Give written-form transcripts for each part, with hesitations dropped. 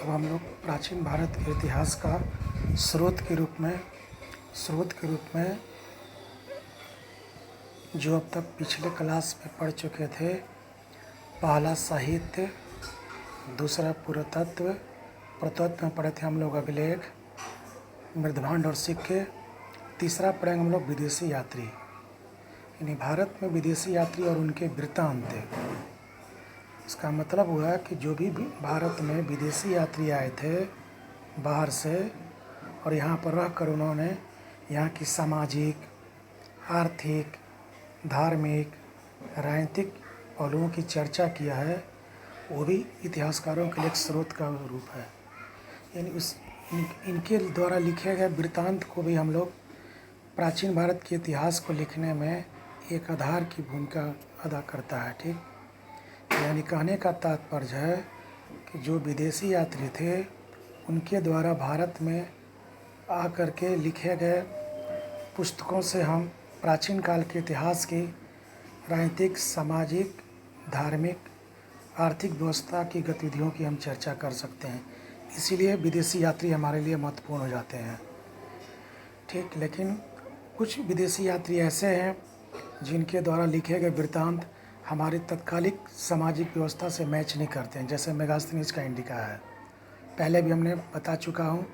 अब हम लोग प्राचीन भारत के इतिहास का स्रोत के रूप में जो अब तक पिछले क्लास में पढ़ चुके थे। पहला साहित्य, दूसरा पुरातत्व, पुरातत्व में पढ़े थे हम लोग अभिलेख, मृदभांड और सिक्के। तीसरा पढ़ेंगे हम लोग विदेशी यात्री, यानी भारत में विदेशी यात्री और उनके वृत्तांत। इसका मतलब हुआ कि जो भी भारत में विदेशी यात्री आए थे बाहर से और यहाँ पर रहकर उन्होंने यहाँ की सामाजिक, आर्थिक, धार्मिक, राजनीतिक पहलुओं की चर्चा किया है, वो भी इतिहासकारों के लिए एक स्रोत का रूप है। यानी इनके द्वारा लिखे गए वृत्तांत को भी हम लोग प्राचीन भारत के इतिहास को लिखने में एक आधार की भूमिका अदा करता है। ठीक, यानी कहने का तात्पर्य है कि जो विदेशी यात्री थे उनके द्वारा भारत में आकर के लिखे गए पुस्तकों से हम प्राचीन काल के इतिहास की राजनीतिक, सामाजिक, धार्मिक, आर्थिक व्यवस्था की गतिविधियों की हम चर्चा कर सकते हैं। इसीलिए विदेशी यात्री हमारे लिए महत्वपूर्ण हो जाते हैं। ठीक, लेकिन कुछ विदेशी यात्री ऐसे हैं जिनके द्वारा लिखे गए वृत्तांत हमारी तत्कालिक सामाजिक व्यवस्था से मैच नहीं करते हैं, जैसे मेगास्थनीज का इंडिका है। पहले भी हमने बता चुका हूँ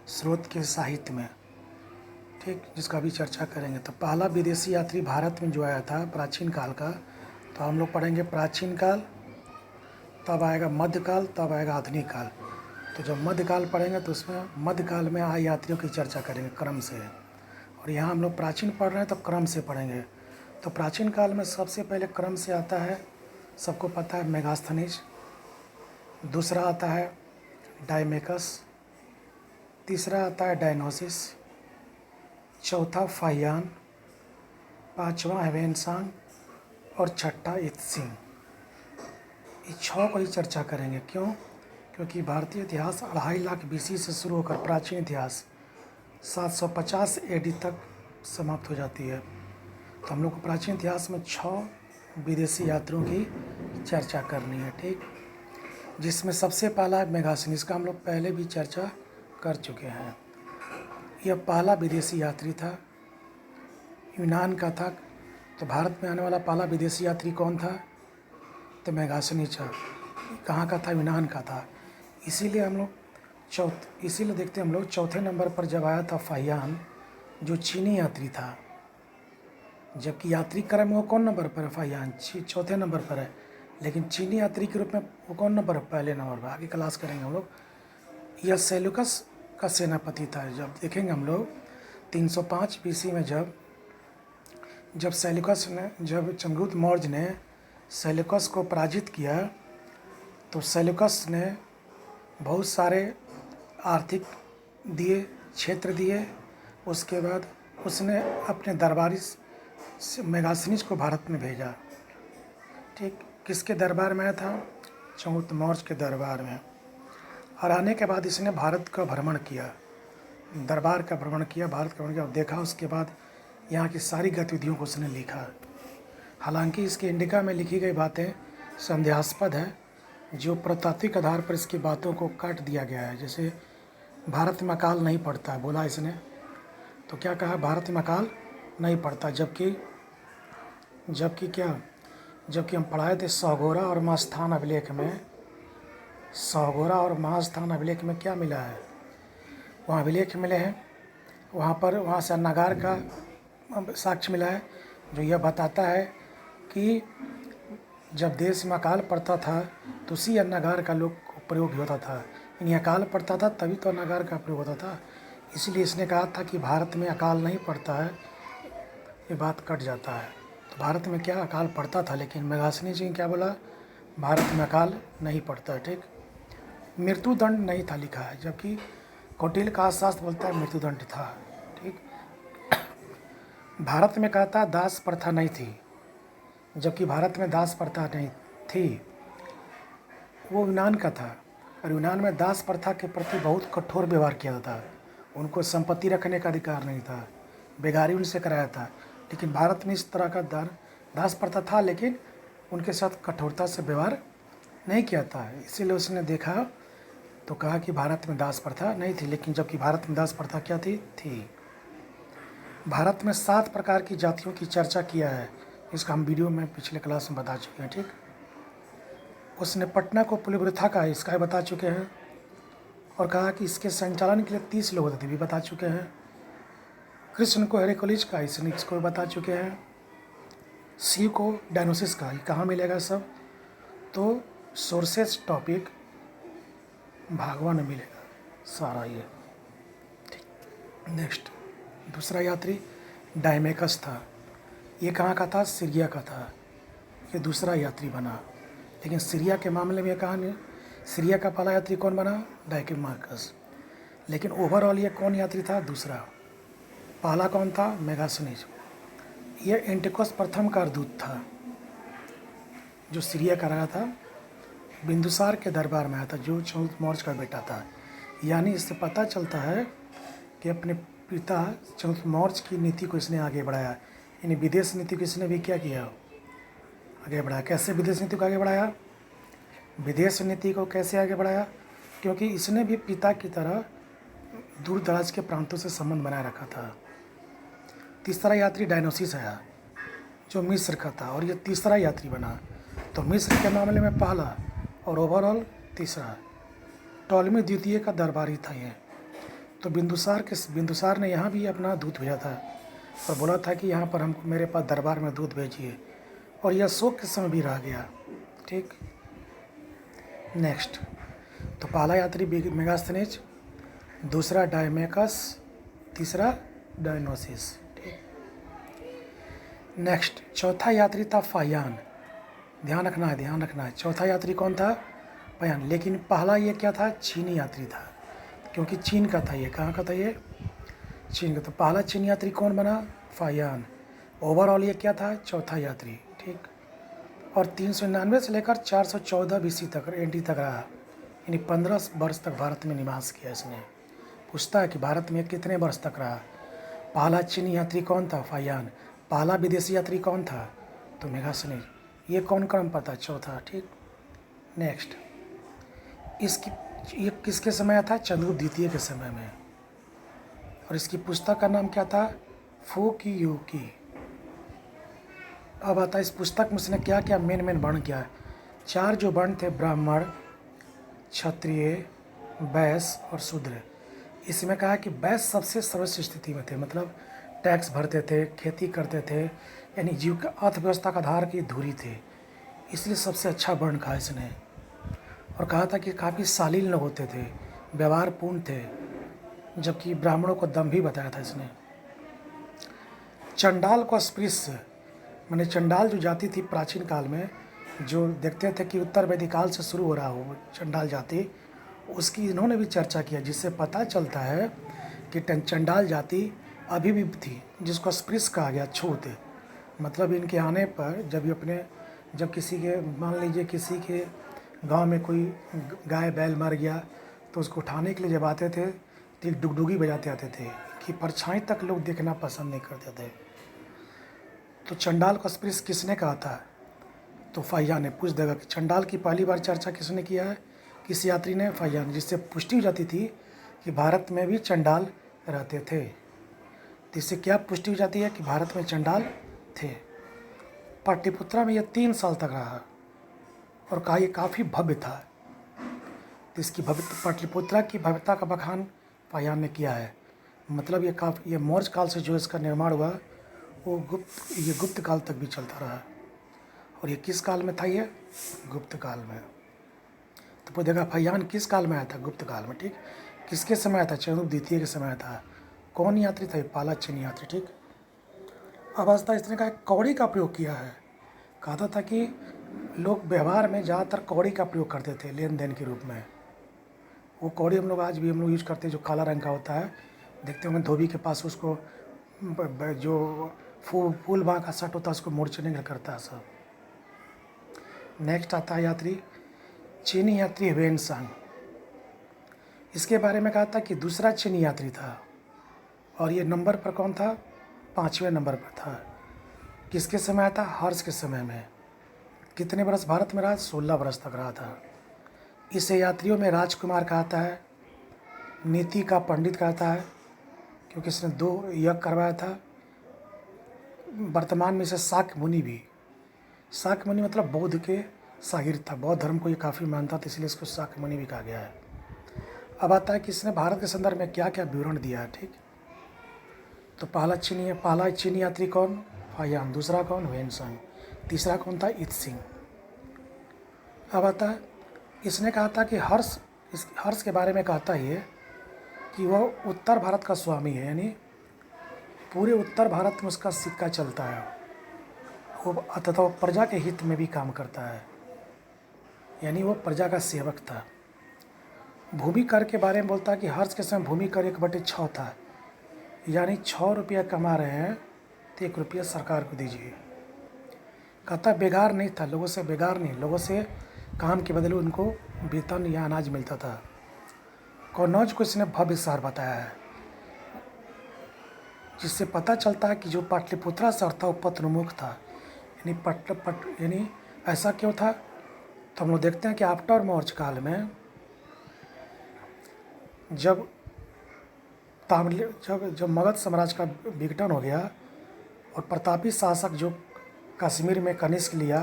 स्रोत के साहित्य में, ठीक, जिसका भी चर्चा करेंगे। तो पहला विदेशी यात्री भारत में जो आया था प्राचीन काल का, तो हम लोग पढ़ेंगे प्राचीन काल, तब आएगा मध्यकाल, तब आएगा आधुनिक काल। तो जब मध्यकाल पढ़ेंगे तो उसमें मध्यकाल में आए यात्रियों की चर्चा करेंगे क्रम से, और यहाँ हम लोग प्राचीन पढ़ रहे हैं तो क्रम से पढ़ेंगे। तो प्राचीन काल में सबसे पहले क्रम से आता है, सबको पता है, मेगास्थनीज। दूसरा आता है डायमेकस, तीसरा आता है डायनोसिस, चौथा फाहियान, पांचवा ह्वेनसांग और छठा इत्सिंग। ये 6 को ही चर्चा करेंगे। क्यों? क्योंकि भारतीय इतिहास 2.5 लाख BC से शुरू होकर प्राचीन इतिहास 750 AD तक समाप्त हो जाती है। तो हम लोग को प्राचीन इतिहास में 6 विदेशी यात्रियों की चर्चा करनी है। ठीक, जिसमें सबसे पहला है मेगास्थनीज का, हम लोग पहले भी चर्चा कर चुके हैं। यह पहला विदेशी यात्री था, यूनान का था। तो भारत में आने वाला पहला विदेशी यात्री कौन था? तो मेगास्थनीज था। कहाँ का था? यूनान का था। इसीलिए हम लोग इसीलिए देखते हैं हम लोग चौथे नंबर पर जब आया था फाहियान, जो चीनी यात्री था। जबकि यात्री क्रम में वो कौन नंबर पर है? फाहियान चौथे नंबर पर है, लेकिन चीनी यात्री के रूप में वो कौन नंबर है? पहले नंबर पर। आगे क्लास करेंगे हम लोग। यह सेल्यूकस का सेनापति था। जब देखेंगे हम लोग 305 BC में जब चंद्रगुप्त मौर्य ने सेल्यूकस को पराजित किया, तो सेल्यूकस ने बहुत सारे आर्थिक क्षेत्र दिए। उसके बाद उसने अपने दरबारी मेगास्थनीज को भारत में भेजा। ठीक, किसके दरबार में आया था? चंद्रगुप्त मौर्य के दरबार में। और आने के बाद इसने भारत का भ्रमण किया, दरबार का भ्रमण किया, भारत का भ्रमण किया, देखा। उसके बाद यहाँ की सारी गतिविधियों को उसने लिखा। हालांकि इसके इंडिका में लिखी गई बातें संदेहास्पद है, जो प्रतात्विक आधार पर इसकी बातों को काट दिया गया है। जैसे भारत में अकाल नहीं पड़ता बोला इसने, तो क्या कहा? भारत में अकाल नहीं पड़ता। जबकि हम पढ़ाए थे सौगोरा और महास्थान अभिलेख में। सौगोरा और महास्थान अभिलेख में क्या मिला है? वहाँ अभिलेख मिले हैं, वहाँ से अन्नागार का साक्ष्य मिला है, जो यह बताता है कि जब देश में अकाल पड़ता था तो उसी अन्नागार का लोग प्रयोग होता था। यानी अकाल पड़ता था तभी तो अन्नागार का प्रयोग होता था। इसलिए इसने कहा था कि भारत में अकाल नहीं पड़ता है, ये बात कट जाता है। तो भारत में क्या अकाल पड़ता था, लेकिन मेगास्थनीज जी ने क्या बोला? भारत में अकाल नहीं पड़ता। ठीक, मृत्युदंड नहीं था लिखा है, जबकि कौटिल्य का शास्त्र बोलता है मृत्युदंड था। ठीक, भारत में कहता दास प्रथा नहीं थी, जबकि भारत में दास प्रथा नहीं थी। वो यूनान का था, और यूनान में दास प्रथा के प्रति बहुत कठोर व्यवहार किया जाता। उनको संपत्ति रखने का अधिकार नहीं था, बेगारी उनसे कराया था। लेकिन भारत में इस तरह का दास प्रथा था, लेकिन उनके साथ कठोरता से व्यवहार नहीं किया था। इसीलिए उसने देखा तो कहा कि भारत में दास प्रथा नहीं थी, लेकिन जबकि भारत में दास प्रथा क्या थी। भारत में 7 प्रकार की जातियों की चर्चा किया है, इसका हम वीडियो में पिछले क्लास में बता चुके हैं, ठीक। उसने पटना को पुलिब्रथा का इसका बता चुके हैं, और कहा कि इसके संचालन के लिए 30 लोग होते थे, भी बता चुके हैं। कृष्ण को हेरेक्लिस का इसको बता चुके हैं। शिव को डायनोसिस का, ये कहाँ मिलेगा सब, तो सोर्सेस टॉपिक भागवत में मिलेगा सारा ये, ठीक। नेक्स्ट, दूसरा यात्री डायमेकस था। ये कहाँ का था, सीरिया का था। ये दूसरा यात्री बना, लेकिन सीरिया के मामले में कहा नहीं, सीरिया का पहला यात्री कौन बना, डायमेकस। लेकिन ओवरऑल ये कौन यात्री था, दूसरा। पहला कौन था, मेगास्थनीज। ये एंटिकोस प्रथम का दूत था, जो सीरिया का रहा था, बिंदुसार के दरबार में आया था, जो चंद्रगुप्त मौर्य का बेटा था। यानी इससे पता चलता है कि अपने पिता चंद्रगुप्त मौर्य की नीति को इसने आगे बढ़ाया, यानी विदेश नीति को इसने भी क्या किया, आगे बढ़ाया। कैसे विदेश नीति को आगे बढ़ाया, विदेश नीति को कैसे आगे बढ़ाया, क्योंकि इसने भी पिता की तरह दूर दराज के प्रांतों से संबंध बनाए रखा था। तीसरा यात्री डायनोसिस आया, जो मिस्र का था, और ये तीसरा यात्री बना। तो मिस्र के मामले में पहला और ओवरऑल तीसरा। टॉलमी द्वितीय का दरबारी था ये। तो बिंदुसार ने यहाँ भी अपना दूत भेजा था और बोला था कि यहाँ पर हमको मेरे पास दरबार में दूत भेजिए, और यह अशोक के समय भी रह गया, ठीक। नेक्स्ट, तो पहला यात्री मेगास्थनीज, दूसरा डायमेकस, तीसरा डायनोसिस, ठीक। नेक्स्ट, चौथा यात्री था फायान। ध्यान रखना है। चौथा यात्री कौन था, फायान। लेकिन पहला ये क्या था, चीनी यात्री था, क्योंकि चीन का था ये। कहाँ का था ये, चीन का। तो पहला चीनी यात्री कौन बना, फायान। ओवरऑल ये क्या था, चौथा यात्री, ठीक। और 399 से लेकर 414 BC तक एडी तक रहा, यानी 15 वर्ष तक भारत में निवास किया इसने। पूछता है कि भारत में कितने वर्ष तक रहा। पहला चीनी यात्री कौन था, फायान। पहला विदेशी यात्री कौन था, तो मेगास्थनीज। ये कौन क्रम पता, चौथा, ठीक। नेक्स्ट, ये किसके समय था, चंद्रगुप्त द्वितीय के समय में, और इसकी पुस्तक का नाम क्या था, फुकियोकी। अब आता है इस पुस्तक में उसने क्या क्या मेन वर्ण किया है। 4 जो वर्ण थे, ब्राह्मण, क्षत्रिय, वैश्य और शूद्र। इसमें कहा कि वैश्य सबसे सर्वश्रेष्ठ स्थिति में थे, मतलब टैक्स भरते थे, खेती करते थे, यानी जीव का अर्थव्यवस्था का आधार की धुरी थे, इसलिए सबसे अच्छा वर्ण कहा इसने। और कहा था कि काफ़ी शालीन लोग होते थे, व्यवहारपूर्ण थे, जबकि ब्राह्मणों को दम भी बताया था इसने। चंडाल को अस्पृश्य, माने चंडाल जो जाति थी प्राचीन काल में, जो देखते थे कि उत्तर वैदिक काल से शुरू हो रहा हो चंडाल जाति, उसकी इन्होंने भी चर्चा किया, जिससे पता चलता है कि चंडाल जाति अभी भी थी, जिसको अस्पृश्य कहा गया, छूत। मतलब इनके आने पर जब किसी के, मान लीजिए किसी के गांव में कोई गाय बैल मर गया, तो उसको उठाने के लिए जब आते थे तो डुगडुगी बजाते आते थे, कि परछाई तक लोग देखना पसंद नहीं करते थे। तो चंडाल को अस्पृश्य किसने कहा था, तो फाहियान ने। पूछ देगा कि चंडाल की पहली बार चर्चा किसने किया है, किस यात्री ने, फाहियान। जिससे पुष्टि हो जाती थी कि भारत में भी चंडाल रहते थे। तो इससे क्या पुष्टि हो जाती है कि भारत में चंडाल थे। पाटलिपुत्रा में यह 3 साल तक रहा, और कहा ये काफ़ी भव्य था। तो इसकी पाटलिपुत्रा की भव्यता का बखान फाहियान ने किया है। मतलब ये मौर्य काल से जो इसका निर्माण हुआ, वो गुप्त काल तक भी चलता रहा। और ये किस काल में था, ये गुप्त काल में। तो पूछेगा फाहियान किस काल में आया था, गुप्त काल में, ठीक। किसके समय आया था, चंद्रगुप्त द्वितीय के समय था। कौन यात्री था, पहला चीनी यात्री, ठीक। अब आता इसने कहा कौड़ी का प्रयोग किया है। कहा था कि लोग व्यवहार में ज़्यादातर कौड़ी का प्रयोग करते थे लेन देन के रूप में। वो कौड़ी हम लोग आज भी यूज़ करते हैं, जो काला रंग का होता है, देखते होंगे धोबी के पास, उसको जो फूल बाँ का शर्ट होता है उसको मोड़चने का करता है सब। नेक्स्ट आता है यात्री चीनी यात्री ह्वेनसांग। इसके बारे में कहा था कि दूसरा चीनी यात्री था, और ये नंबर पर कौन था, 5वें नंबर पर था। किसके समय आता, हर्ष के समय में। कितने वर्ष भारत में रहा, 16 वर्ष तक रहा था। इसे यात्रियों में राजकुमार कहता है, नीति का पंडित कहता है, क्योंकि इसने 2 यज्ञ करवाया था। वर्तमान में इसे शाक्य मुनि भी, शाक्य मुनि मतलब बौद्ध के शागिर्द था, बौद्ध धर्म को ये काफ़ी मानता था, इसलिए इसको शाक्य मुनि भी कहा गया है। अब आता है कि इसने भारत के संदर्भ में क्या क्या विवरण दिया है। ठीक, तो पहला चीनी यात्री कौन? फायान। दूसरा कौन? वेनसंग। तीसरा कौन था? इत सिंह। अब आता है, इसने कहा था कि हर्ष के बारे में कहता है कि वह उत्तर भारत का स्वामी है, यानी पूरे उत्तर भारत में उसका सिक्का चलता है, वो तथा वो प्रजा के हित में भी काम करता है, यानी वो प्रजा का सेवक था। भूमि कर के बारे में बोलता है कि हर्ष के समय भूमि कर 1/6 था, यानी 6 रुपया कमा रहे हैं तो 1 रुपया सरकार को दीजिए। कहता बेगार नहीं था, लोगों से बेगार नहीं, लोगों से काम के बदले उनको वेतन या अनाज मिलता था। कन्नौज को इसने भव्य शहर बताया है, जिससे पता चलता है कि जो पाटलिपुत्रा शहर था वो पतनोन्मुख था, यानी ऐसा क्यों था? तो हम लोग देखते हैं कि आफ्टर मौर्य काल में जब मगध साम्राज्य का विघटन हो गया और प्रतापी शासक जो कश्मीर में कनिष्क लिया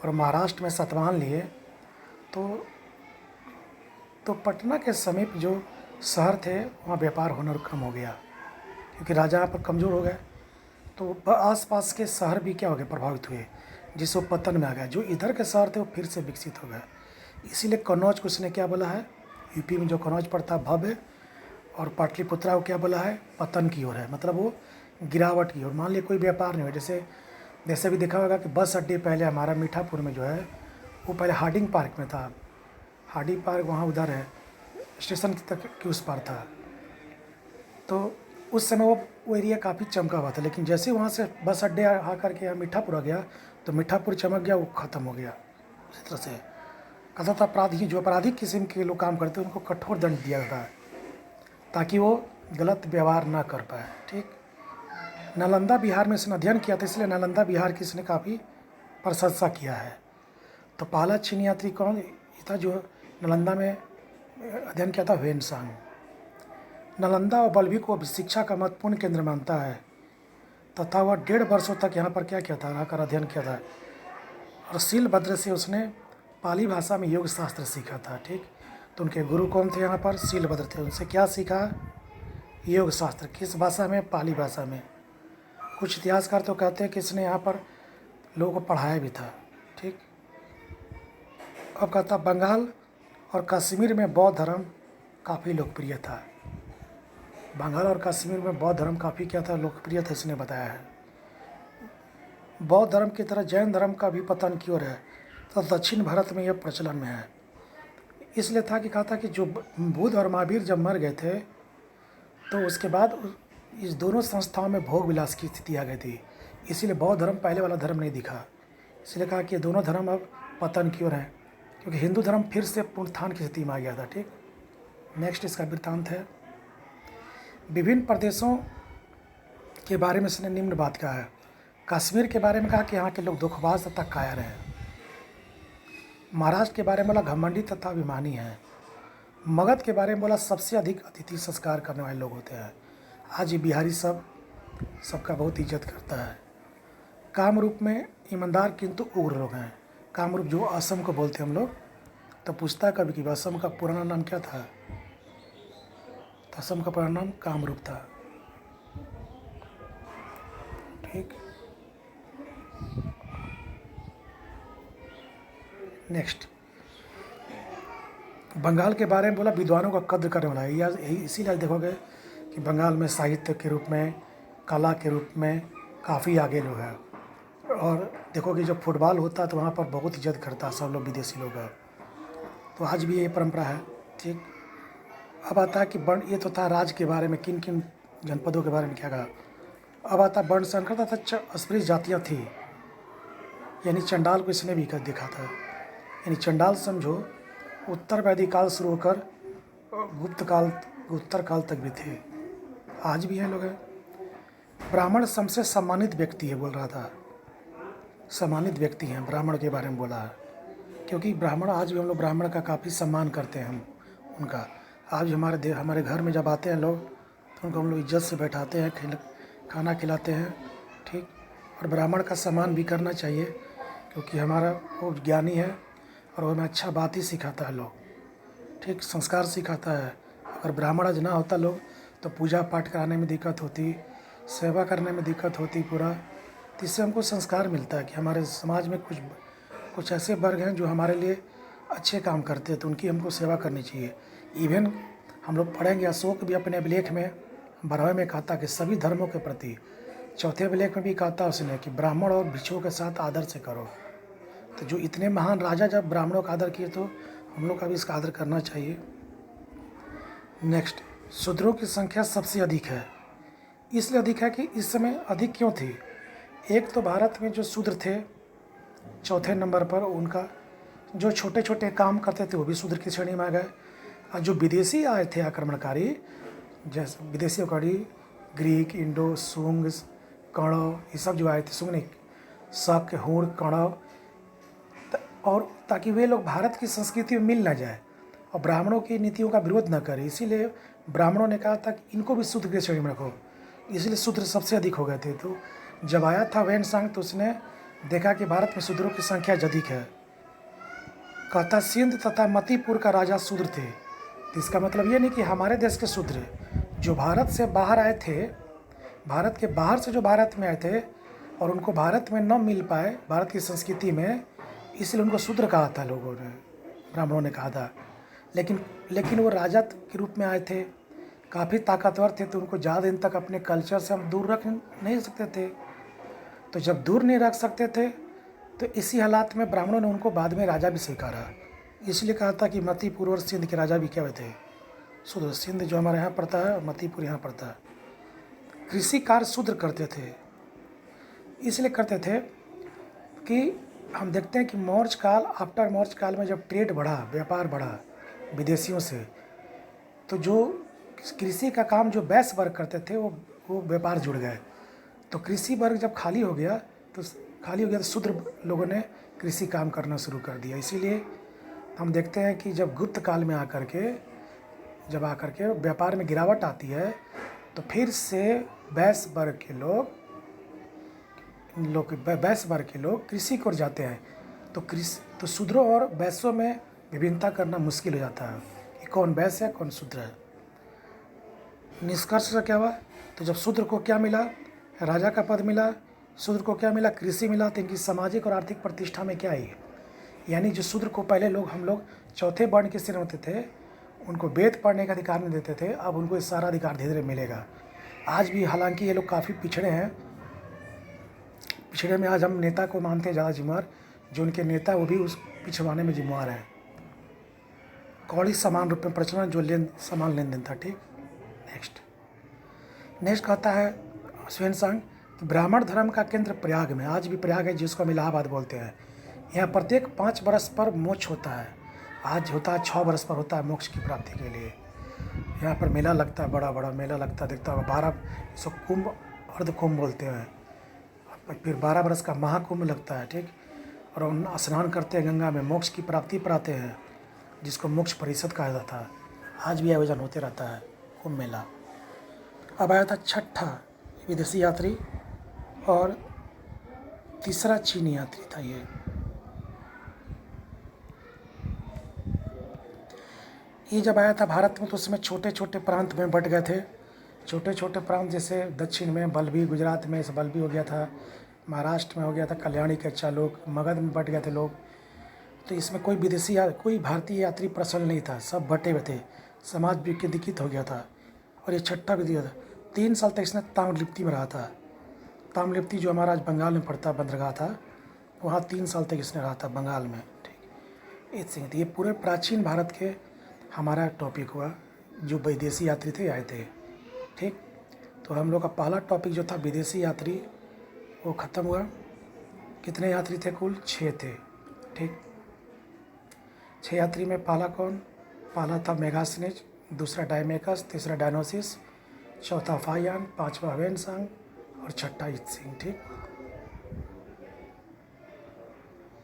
और महाराष्ट्र में सतवाहन लिए, तो पटना के समीप जो शहर थे वहाँ व्यापार होना कम हो गया, क्योंकि राजा यहाँ पर कमज़ोर हो गए। तो आसपास के शहर भी क्या हो गए? प्रभावित हुए, जिससे वो पतन में आ गया। जो इधर के शहर थे वो फिर से विकसित हो गए। इसीलिए कन्नौज को उसने क्या बोला है? यूपी में जो कन्नौज पड़ता है भव्य, और पाटलिपुत्रा को क्या बोला है? पतन की ओर है, मतलब वो गिरावट की ओर। मान लिया कोई व्यापार नहीं हुआ, जैसे भी देखा होगा कि बस अड्डे पहले हमारा मीठापुर में जो है वो पहले हार्डिंग पार्क में था, हार्डिंग पार्क वहाँ उधर है, स्टेशन तक के उस पार था। तो उस समय वो एरिया काफ़ी चमका हुआ था, लेकिन जैसे वहाँ से बस अड्डे आ करके यहाँ मीठापुर आ गया तो मीठापुर चमक गया, वो ख़त्म हो गया। इस तरह से कहता था जो अपराधी किस्म के लोग काम करते हैं उनको कठोर दंड दिया जाता है, ताकि वो गलत व्यवहार ना कर पाए। ठीक, नालंदा बिहार में इसने अध्ययन किया था, इसलिए नालंदा बिहार की इसने काफ़ी प्रशंसा किया है। तो पहला चीनी यात्री कौन था जो नालंदा में अध्ययन किया था? वेनसांग। नालंदा और बल्बी को शिक्षा का महत्वपूर्ण केंद्र मानता है तथा वह 1.5 वर्षों तक यहाँ पर क्या किया था? रहकर अध्ययन किया था। और सीलभद्र से उसने पाली भाषा में योग शास्त्र सीखा था। ठीक, तो उनके गुरु कौन थे? यहाँ पर सीलभद्र थे। उनसे क्या सीखा? योग शास्त्र। किस भाषा में? पाली भाषा में। कुछ इतिहासकार तो कहते हैं कि इसने यहाँ पर लोगों को पढ़ाया भी था। ठीक, अब कहता बंगाल और कश्मीर में बौद्ध धर्म काफ़ी लोकप्रिय था। बंगाल और कश्मीर में बौद्ध धर्म काफ़ी क्या था? लोकप्रिय था, इसने बताया है। बौद्ध धर्म की तरह जैन धर्म का भी पतन की ओर है, तो दक्षिण भारत में यह प्रचलन में है। इसलिए था कि कहा था कि जो बुद्ध और महावीर जब मर गए थे तो उसके बाद इस दोनों संस्थाओं में भोग विलास की स्थिति आ गई थी, इसीलिए बौद्ध धर्म पहले वाला धर्म नहीं दिखा। इसलिए कहा कि ये दोनों धर्म अब पतन की ओर हैं, क्योंकि हिंदू धर्म फिर से पुनरुत्थान की स्थिति में आ गया था। ठीक, नेक्स्ट इसका वृत्तांत है। विभिन्न प्रदेशों के बारे में इसने निम्न बात कहा है। कश्मीर के बारे में कहा कि यहाँ के लोग दुखबाज तथा कायर हैं। महाराष्ट्र के बारे में बोला घमंडी तथा अभिमानी हैं। मगध के बारे में बोला सबसे अधिक अतिथि संस्कार करने वाले लोग होते हैं। आज ये बिहारी सबका बहुत इज्जत करता है। कामरूप में ईमानदार किंतु उग्र लोग हैं। कामरूप जो असम को बोलते हैं हम लोग, तो पूछता है कभी कि असम का पुराना नाम क्या था? तो असम का पुराना नाम कामरूप था। ठीक, नेक्स्ट बंगाल के बारे में बोला विद्वानों का कद्र करने वाला है। यही इसीलिए देखोगे कि बंगाल में साहित्य के रूप में, कला के रूप में काफ़ी आगे लोग हैं। और देखोगे जब फुटबॉल होता है तो वहाँ पर बहुत इज्जत करता है सब लोग, विदेशी लोग हैं। तो आज भी ये परंपरा है। ठीक, अब आता है कि वर्ण, ये तो था राज्य के बारे में, किन किन जनपदों के बारे में क्या कहा। अब आता वर्ण संकर तथा अस्पृश्य जातियाँ थी, यानी चंडाल को इसने भी कर देखा था। यानी चंडाल समझो उत्तर वैदिक काल शुरू होकर उत्तर काल तक भी थे, आज भी हैं लोग हैं। ब्राह्मण सबसे सम्मानित व्यक्ति है बोल रहा था, सम्मानित व्यक्ति हैं, ब्राह्मण के बारे में बोला है। क्योंकि ब्राह्मण, आज भी हम लोग ब्राह्मण का काफ़ी सम्मान करते हैं हम उनका। आज भी हमारे घर में जब आते हैं लोग तो उनको हम लोग इज्जत से बैठाते हैं, खाना खिलाते हैं, ठीक। और ब्राह्मण का सम्मान भी करना चाहिए, क्योंकि हमारा वो ज्ञानी है और वो हमें अच्छा बात ही सिखाता है लोग, ठीक, संस्कार सिखाता है। अगर ब्राह्मण आज ना होता लोग तो पूजा पाठ कराने में दिक्कत होती, सेवा करने में दिक्कत होती पूरा। तो इससे हमको संस्कार मिलता है कि हमारे समाज में कुछ ऐसे वर्ग हैं जो हमारे लिए अच्छे काम करते हैं, तो उनकी हमको सेवा करनी चाहिए। इवन हम लोग पढ़ेंगे, अशोक भी अपने अभिलेख में 12वें में कहता कि सभी धर्मों के प्रति, चौथे अभिलेख में भी कहता उसने कि ब्राह्मण और भिक्षुओं के साथ आदर से करो। तो जो इतने महान राजा जब ब्राह्मणों का आदर किए, तो हम लोग का भी इसका आदर करना चाहिए। नेक्स्ट, शूद्रों की संख्या सबसे अधिक है। इसलिए अधिक है कि इस समय अधिक क्यों थी? एक तो भारत में जो शूद्र थे, चौथे नंबर पर उनका जो छोटे छोटे काम करते थे वो भी शूद्र की श्रेणी में आ गए। और जो विदेशी आए थे आक्रमणकारी, जैसे विदेशियों का ग्रीक, इंडो, सुंग, कणव, ये सब जो आए थे, सुंग नहीं, शक, हूण, कणव, और ताकि वे लोग भारत की संस्कृति में मिल ना जाए और ब्राह्मणों की नीतियों का विरोध न करें, इसीलिए ब्राह्मणों ने कहा था कि इनको भी शूद्र की श्रेणी में रखो। इसलिए शूद्र सबसे अधिक हो गए थे। तो जब आया था वेन-सांग तो उसने देखा कि भारत में शूद्रों की संख्या अधिक है। कहता सिंध तथा मतिपुर का राजा शूद्र थे। तो इसका मतलब ये नहीं कि हमारे देश के शूद्र, जो भारत से बाहर आए थे, भारत के बाहर से जो भारत में आए थे और उनको भारत में न मिल पाए भारत की संस्कृति में, इसलिए उनको शूद्र कहा था लोगों ने, ब्राह्मणों ने कहा था। लेकिन वो राजा के रूप में आए थे, काफ़ी ताकतवर थे, तो उनको ज़्यादा दिन तक अपने कल्चर से हम दूर रख नहीं सकते थे। तो जब दूर नहीं रख सकते थे तो इसी हालात में ब्राह्मणों ने उनको बाद में राजा भी स्वीकारा। इसलिए कहा था कि मतिपुर और सिंध के राजा भी क्या हुए थे? शूद्र। सिंध जो हमारे यहाँ पड़ता है, मतिपुर यहाँ पड़ता है। कृषि कार्य शूद्र करते थे। इसलिए करते थे कि हम देखते हैं कि मौर्य काल, आफ्टर मौर्य काल में जब ट्रेड बढ़ा, व्यापार बढ़ा विदेशियों से, तो जो कृषि का काम जो वैश्य वर्ग करते थे वो व्यापार जुड़ गए। तो कृषि वर्ग जब खाली हो गया तो शूद्र लोगों ने कृषि काम करना शुरू कर दिया। इसीलिए हम देखते हैं कि जब गुप्त काल में आकर के व्यापार में गिरावट आती है, तो फिर से वैश्य वर्ग के लोग कृषि की ओर जाते हैं। तो शूद्रों और वैश्यों में विभिन्नता करना मुश्किल हो जाता है कि कौन वैश्य है कौन शूद्र है। निष्कर्ष से क्या हुआ? तो जब शूद्र को क्या मिला? राजा का पद मिला। शूद्र को क्या मिला? कृषि मिला। तो इनकी सामाजिक और आर्थिक प्रतिष्ठा में क्या आई? यानी जो शूद्र को पहले हम लोग चौथे वर्ण के श्रेणी होते थे, उनको वेद पढ़ने का अधिकार नहीं देते थे, अब उनको इस सारा अधिकार धीरे धीरे मिलेगा। आज भी हालांकि ये लोग काफ़ी पिछड़े हैं। पिछड़े में आज हम नेता को मानते हैं ज़्यादा जिम्मेवार, जो उनके नेता वो भी उस पिछड़वाने में जिम्मेवार हैं। कौड़ी समान रूप में प्रचलन, जो समान लेन देन था, ठीक। नेक्स्ट कहता है वेन-सांग कि ब्राह्मण धर्म का केंद्र प्रयाग में, आज भी प्रयाग है जिसको हम इलाहाबाद बोलते हैं। यहाँ प्रत्येक 5 वर्ष पर मोक्ष होता है। आज होता है 6 वर्ष पर होता है मोक्ष की प्राप्ति के लिए। यहाँ पर मेला लगता है, बड़ा बड़ा मेला लगता है, दिखता है 12, इसको कुंभ, अर्ध कुंभ बोलते हैं। फिर 12 वर्ष का महाकुंभ लगता है, ठीक। और स्नान करते हैं गंगा में, मोक्ष की प्राप्ति पाते हैं, जिसको मोक्ष परिषद कहा जाता है। आज भी आयोजन होते रहता है कुंभ मेला। अब आया था छठा विदेशी यात्री और तीसरा चीनी यात्री था। ये जब आया था भारत में तो उसमें छोटे छोटे प्रांत में बट गए थे। छोटे छोटे प्रांत जैसे दक्षिण में बल्बी, गुजरात में इस बल्बी हो गया था, महाराष्ट्र में हो गया था कल्याणी के लोग, मगध में बट गए थे लोग। तो इसमें कोई भारतीय यात्री प्रचल नहीं था, सब बटे हुए थे, समाज विकेंद्रीकृत हो गया था। और ये छठा विधि था। 3 साल तक इसने ताम्रलिप्ति में रहा था। ताम्रलिप्ति जो हमारा आज बंगाल में पड़ता बंदरगाह था, वहाँ 3 साल तक इसने रहा था बंगाल में, ठीक। ये पूरे प्राचीन भारत के हमारा टॉपिक हुआ, जो विदेशी यात्री थे आए थे, ठीक। तो हम लोग का पहला टॉपिक जो था विदेशी यात्री, वो ख़त्म हुआ। कितने यात्री थे? कुल 6 थे, ठीक। 6 यात्री में पहला था मेगास्थनीज, दूसरा डायमेकस, तीसरा डायनोसिस, चौथा फाहियान, 5वां वेन-सांग और छठा इत सिंह, ठीक।